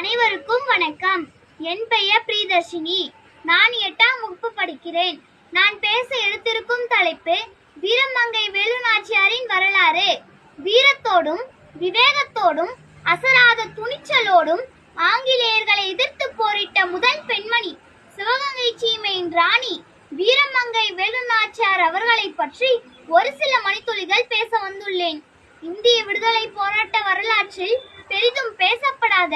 அனைவருக்கும் வணக்கம். என் பெயர் பிரியதர்ஷினி. நான் 8ஆம் வகுப்பு படிக்கிறேன். நான் பேச எடுத்திருக்கும் தலைப்பு வீரமங்கை வேலுநாச்சியாரின் வரலாறு. வீரத்தோடும் விவேகத்தோடும் அசராத துணிச்சலோடும் ஆங்கிலேயர்களை எதிர்த்து போரிட்ட முதல் பெண்மணி சிவகங்கை சீமையின் ராணி வீரமங்கை வேலுநாச்சியார் அவர்களை பற்றி ஒரு சில மணித்துளிகள் பேச வந்துள்ளேன். இந்திய விடுதலை போராட்ட வரலாற்றில் பெரிதும் பேசப்படாத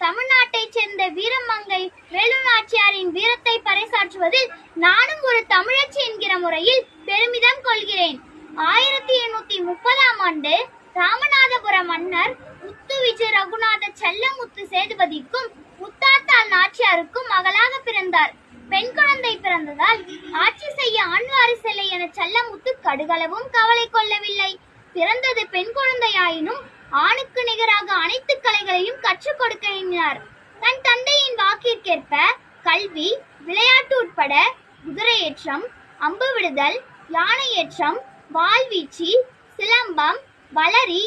தமிழ்நாட்டைச் சேர்ந்த வீரமங்கை வேலுநாச்சியாரின் வீரத்தை பறைசாற்றுவதில் நானும் ஒரு தமிழச்சி என்கிற முறையில் பெருமிதம் கொள்கிறேன். 1830ஆம் ஆண்டு ராமநாதபுரம் மன்னர் முத்து விஜய ரகுநாத செல்லமுத்து சேதுபதிக்கும் முத்தாத்தாள் நாச்சியாருக்கும் மகளாக பிறந்தார். பெண் குழந்தை பிறந்ததால் ஆட்சி செய்ய ஆண் வாரிசில்லை என செல்லமுத்து கடுகளவும் கவலை கொள்ளவில்லை. பிறந்தது பெண் குழந்தையாயினும் ஆணுக்கு நிகராக அனைத்து கலைகளையும் கற்றுக் கொடுக்க எண்ணினார். தன் தந்தையின் வாக்கிற்கேற்ப கல்வி, விளையாட்டு உட்பட குதிரையேற்றம், அம்பு விடுதல், யானையேற்றம், வாள்வீச்சு, சிலம்பம், வளரி,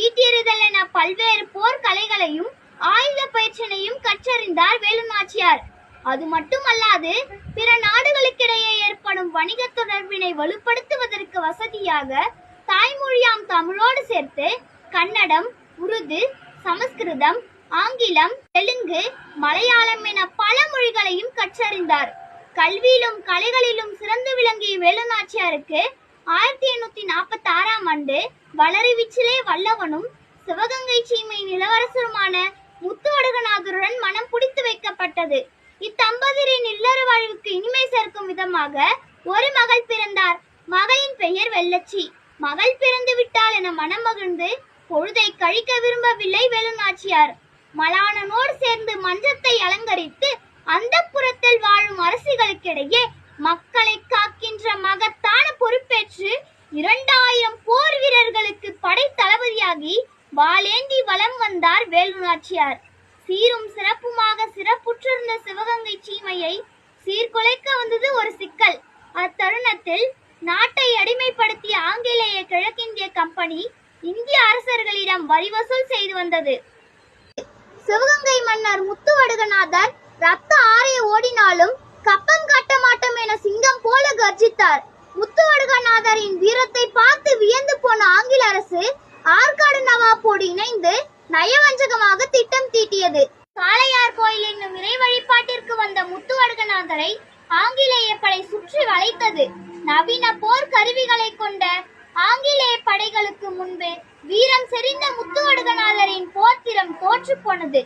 ஈட்டியெறிதல் என பல்வேறு போர் கலைகளையும் ஆயுத பயிற்சியையும் கற்றறிந்தார் வேலுநாச்சியார். அது மட்டுமல்லாது பிற நாடுகளுக்கிடையே ஏற்படும் வணிக தொடர்பினை வலுப்படுத்துவதற்கு வசதியாக தாய்மொழியாம் தமிழோடு சேர்த்து கன்னடம், உருது, சமஸ்கிருதம், ஆங்கிலம், தெலுங்கு, மலையாளம் என பல மொழிகளையும் கற்றறிந்தார். கல்வியிலும் கலைகளிலும் சிறந்து விளங்கிய வேலுநாச்சியாருக்கு 1846ஆம் ஆண்டு வளரிவிச்சிலே வல்லவனும் சிவகங்கை சீமை இளவரசருமான முத்துவடுகநாதருடன் மனம் புடித்து வைக்கப்பட்டது. இத்தம்பதியரின் இல்லற வாழ்வுக்கு இனிமை சேர்க்கும் விதமாக ஒரு மகள் பிறந்தார். மகளின் பெயர் வெள்ளச்சி. மகள் பிறந்து விட்டாள் என மனம் மகிழ்ந்து பொழுதை கழிக்க விரும்பவில்லை வேலுநாச்சியார். மலானனோடு சேர்ந்து மஞ்சத்தை அலங்கரித்து அந்த புறத்தில் வாழும் அரசிகளுக்கிடையே மக்களை காக்கின்ற மகத்தான பொறுப்பேற்று 2000 போர் வீரர்களுக்கு படை தளபதியாகி வாளேந்தி வலம் வந்தார் வேலுநாச்சியார். சீரும் சிறப்புமாக சிறப்புற்றிருந்த சிவகங்கை சீமையை சீர்குலைக்க வந்தது ஒரு சிக்கல். அத்தருணத்தில் நாட்டை அடிமைப்படுத்திய ஆங்கிலேய கிழக்கிந்திய கம்பெனி இந்திய அரசர்களிடம் வரி வசூல் செய்து வந்தது. சிவகங்கை மன்னர் முத்துவடுகநாதர் ரத்த ஆரிய ஓடினாலும் கப்பம் காட்ட மாட்டோம் என சிங்கம் போல கர்ஜித்தார். முத்துவடுகநாதரின் வீரத்தை பார்த்து வியந்து போன ஆங்கில அரசு ஆற்காடு நவாப்போடு இணைந்து நயவஞ்சகமாக திட்டம் தீட்டியது. காளையார் கோயில் என்னும் இறை வழிபாட்டிற்கு வந்த முத்துவடுகநாதரை ஆங்கிலேய படை சுற்றி வளைத்தது. நவீன போர் கருவிகளை கொண்ட ஆங்கிலேய படைகளுக்கு முன்பு வீரம் செறிந்த முத்துவடுகநாதரின் போர்த்திறம் தோற்று போனது.